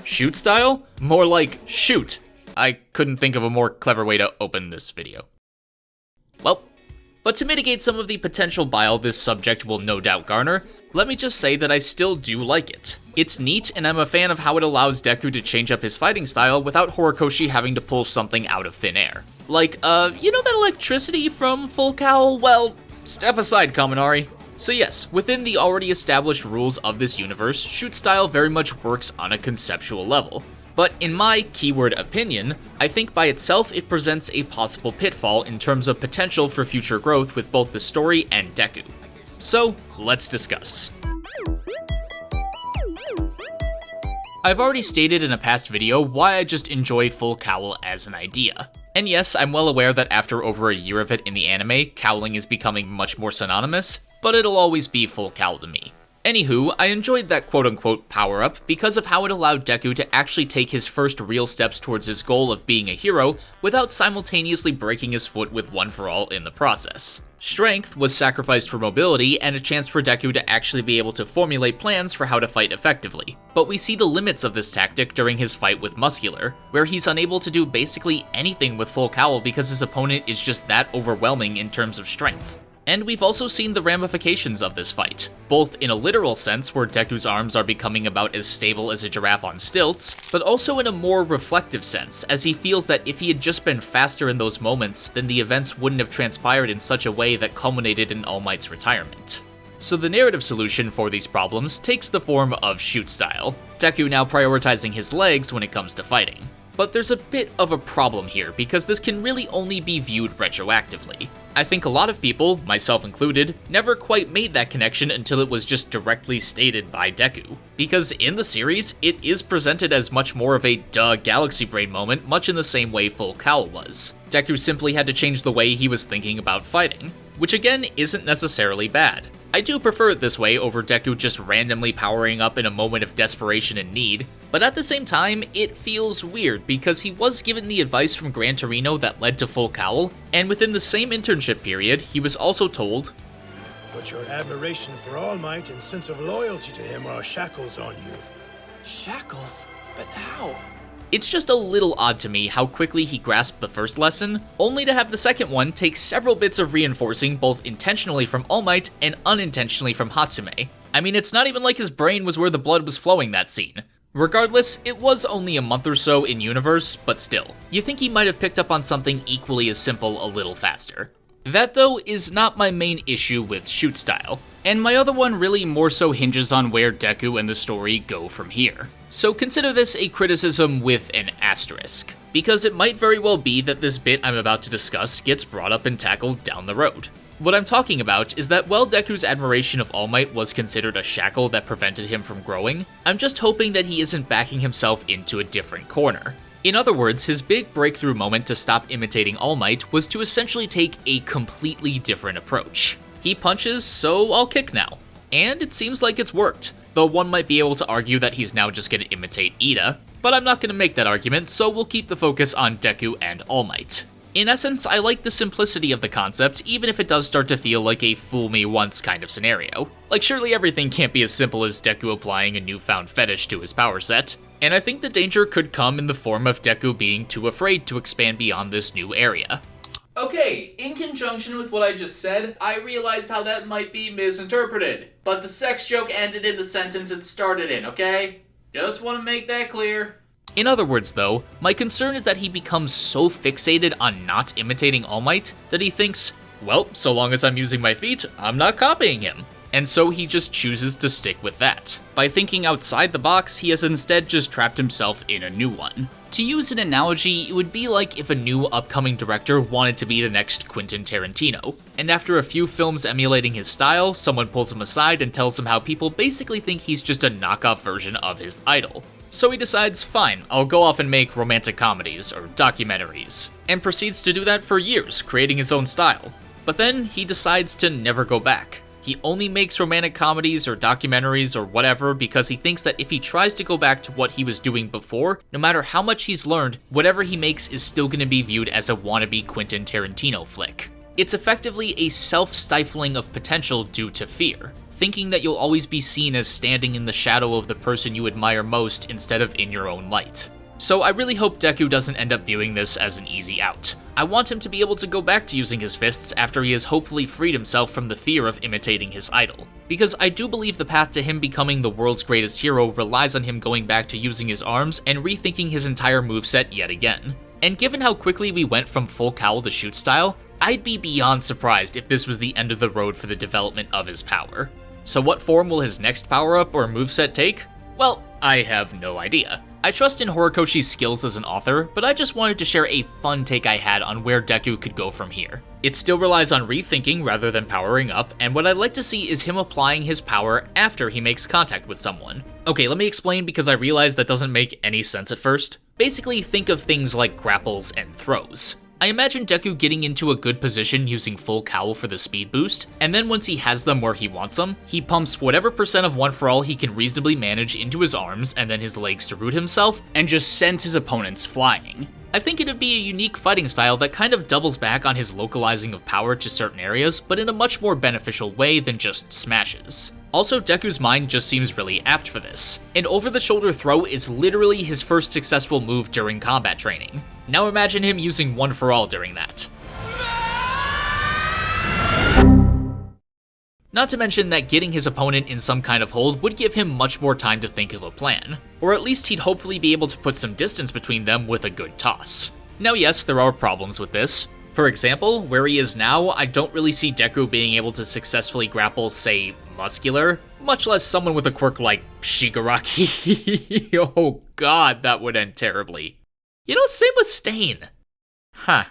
Shoot style? More like shoot. I couldn't think of a more clever way to open this video. Well, but to mitigate some of the potential bile this subject will no doubt garner, let me just say that I still do like it. It's neat, and I'm a fan of how it allows Deku to change up his fighting style without Horikoshi having to pull something out of thin air. Like, you know that electricity from Full Cowl? Well, step aside, Kaminari. So yes, within the already established rules of this universe, shoot style very much works on a conceptual level. But in my keyword opinion, I think by itself it presents a possible pitfall in terms of potential for future growth with both the story and Deku. So, let's discuss. I've already stated in a past video why I just enjoy Full Cowl as an idea. And yes, I'm well aware that after over a year of it in the anime, cowling is becoming much more synonymous, but it'll always be Full Cowl to me. Anywho, I enjoyed that quote-unquote power-up because of how it allowed Deku to actually take his first real steps towards his goal of being a hero without simultaneously breaking his foot with One For All in the process. Strength was sacrificed for mobility and a chance for Deku to actually be able to formulate plans for how to fight effectively. But we see the limits of this tactic during his fight with Muscular, where he's unable to do basically anything with Full Cowl because his opponent is just that overwhelming in terms of strength. And we've also seen the ramifications of this fight, both in a literal sense where Deku's arms are becoming about as stable as a giraffe on stilts, but also in a more reflective sense, as he feels that if he had just been faster in those moments, then the events wouldn't have transpired in such a way that culminated in All Might's retirement. So the narrative solution for these problems takes the form of shoot style, Deku now prioritizing his legs when it comes to fighting. But there's a bit of a problem here, because this can really only be viewed retroactively. I think a lot of people, myself included, never quite made that connection until it was just directly stated by Deku. Because in the series, it is presented as much more of a duh galaxy brain moment, much in the same way Full Cowl was. Deku simply had to change the way he was thinking about fighting, which again isn't necessarily bad. I do prefer it this way over Deku just randomly powering up in a moment of desperation and need, but at the same time, it feels weird because he was given the advice from Gran Torino that led to Full Cowl, and within the same internship period, he was also told, "But your admiration for All Might and sense of loyalty to him are shackles on you." Shackles? But how? It's just a little odd to me how quickly he grasped the first lesson, only to have the second one take several bits of reinforcing both intentionally from All Might and unintentionally from Hatsume. I mean, it's not even like his brain was where the blood was flowing that scene. Regardless, it was only a month or so in universe, but still, you think he might have picked up on something equally as simple a little faster. That though is not my main issue with shoot style, and my other one really more so hinges on where Deku and the story go from here. So consider this a criticism with an asterisk, because it might very well be that this bit I'm about to discuss gets brought up and tackled down the road. What I'm talking about is that while Deku's admiration of All Might was considered a shackle that prevented him from growing, I'm just hoping that he isn't backing himself into a different corner. In other words, his big breakthrough moment to stop imitating All Might was to essentially take a completely different approach. He punches, so I'll kick now. And it seems like it's worked, though one might be able to argue that he's now just gonna imitate Ida, but I'm not gonna make that argument, so we'll keep the focus on Deku and All Might. In essence, I like the simplicity of the concept, even if it does start to feel like a fool me once kind of scenario. Like, surely everything can't be as simple as Deku applying a newfound fetish to his power set, and I think the danger could come in the form of Deku being too afraid to expand beyond this new area. Okay, in conjunction with what I just said, I realized how that might be misinterpreted, but the sex joke ended in the sentence it started in, okay? Just want to make that clear. In other words though, my concern is that he becomes so fixated on not imitating All Might that he thinks, well, so long as I'm using my feet, I'm not copying him. And so he just chooses to stick with that. By thinking outside the box, he has instead just trapped himself in a new one. To use an analogy, it would be like if a new upcoming director wanted to be the next Quentin Tarantino, and after a few films emulating his style, someone pulls him aside and tells him how people basically think he's just a knockoff version of his idol. So he decides, fine, I'll go off and make romantic comedies or documentaries, and proceeds to do that for years, creating his own style. But then he decides to never go back. He only makes romantic comedies or documentaries or whatever because he thinks that if he tries to go back to what he was doing before, no matter how much he's learned, whatever he makes is still going to be viewed as a wannabe Quentin Tarantino flick. It's effectively a self-stifling of potential due to fear. thinking that you'll always be seen as standing in the shadow of the person you admire most instead of in your own light. So I really hope Deku doesn't end up viewing this as an easy out. I want him to be able to go back to using his fists after he has hopefully freed himself from the fear of imitating his idol. Because I do believe the path to him becoming the world's greatest hero relies on him going back to using his arms and rethinking his entire moveset yet again. And given how quickly we went from full Cowl to shoot style, I'd be beyond surprised if this was the end of the road for the development of his power. So what form will his next power-up or moveset take? Well, I have no idea. I trust in Horikoshi's skills as an author, but I just wanted to share a fun take I had on where Deku could go from here. It still relies on rethinking rather than powering up, and what I'd like to see is him applying his power after he makes contact with someone. Okay, let me explain because I realize that doesn't make any sense at first. Basically, think of things like grapples and throws. I imagine Deku getting into a good position using full Cowl for the speed boost, and then once he has them where he wants them, he pumps whatever percent of One For All he can reasonably manage into his arms and then his legs to root himself, and just sends his opponents flying. I think it'd be a unique fighting style that kind of doubles back on his localizing of power to certain areas, but in a much more beneficial way than just smashes. Also, Deku's mind just seems really apt for this. An over-the-shoulder throw is literally his first successful move during combat training. Now imagine him using One For All during that. Not to mention that getting his opponent in some kind of hold would give him much more time to think of a plan, or at least he'd hopefully be able to put some distance between them with a good toss. Now yes, there are problems with this. For example, where he is now, I don't really see Deku being able to successfully grapple, say, Muscular, much less someone with a quirk like Shigaraki. Oh god, that would end terribly. You know, same with Stain. Huh.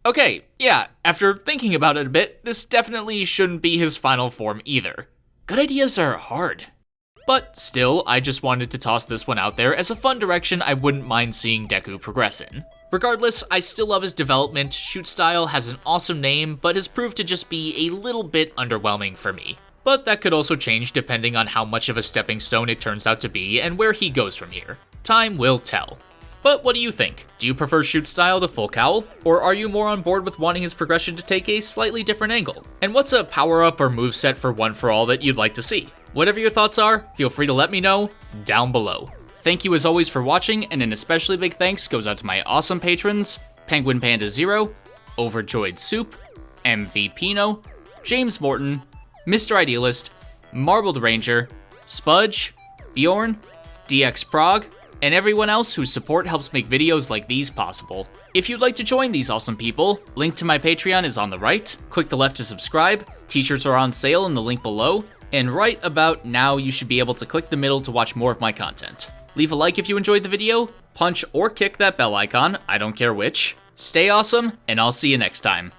Okay, yeah, after thinking about it a bit, this definitely shouldn't be his final form either. Good ideas are hard. But still, I just wanted to toss this one out there as a fun direction I wouldn't mind seeing Deku progress in. Regardless, I still love his development. Shoot style has an awesome name, but has proved to just be a little bit underwhelming for me. But that could also change depending on how much of a stepping stone it turns out to be and where he goes from here. Time will tell. But what do you think? Do you prefer shoot style to full Cowl? Or are you more on board with wanting his progression to take a slightly different angle? And what's a power-up or moveset for One For All that you'd like to see? Whatever your thoughts are, feel free to let me know down below. Thank you as always for watching, and an especially big thanks goes out to my awesome patrons, PenguinPandaZero, OverjoyedSoup, MVPino, James Morton, Mr. Idealist, Marbled Ranger, Spudge, Beorn, dxprog, and everyone else whose support helps make videos like these possible. If you'd like to join these awesome people, link to my Patreon is on the right, click the left to subscribe, t-shirts are on sale in the link below, and right about now you should be able to click the middle to watch more of my content. Leave a like if you enjoyed the video, punch or kick that bell icon, I don't care which. Stay awesome, and I'll see you next time.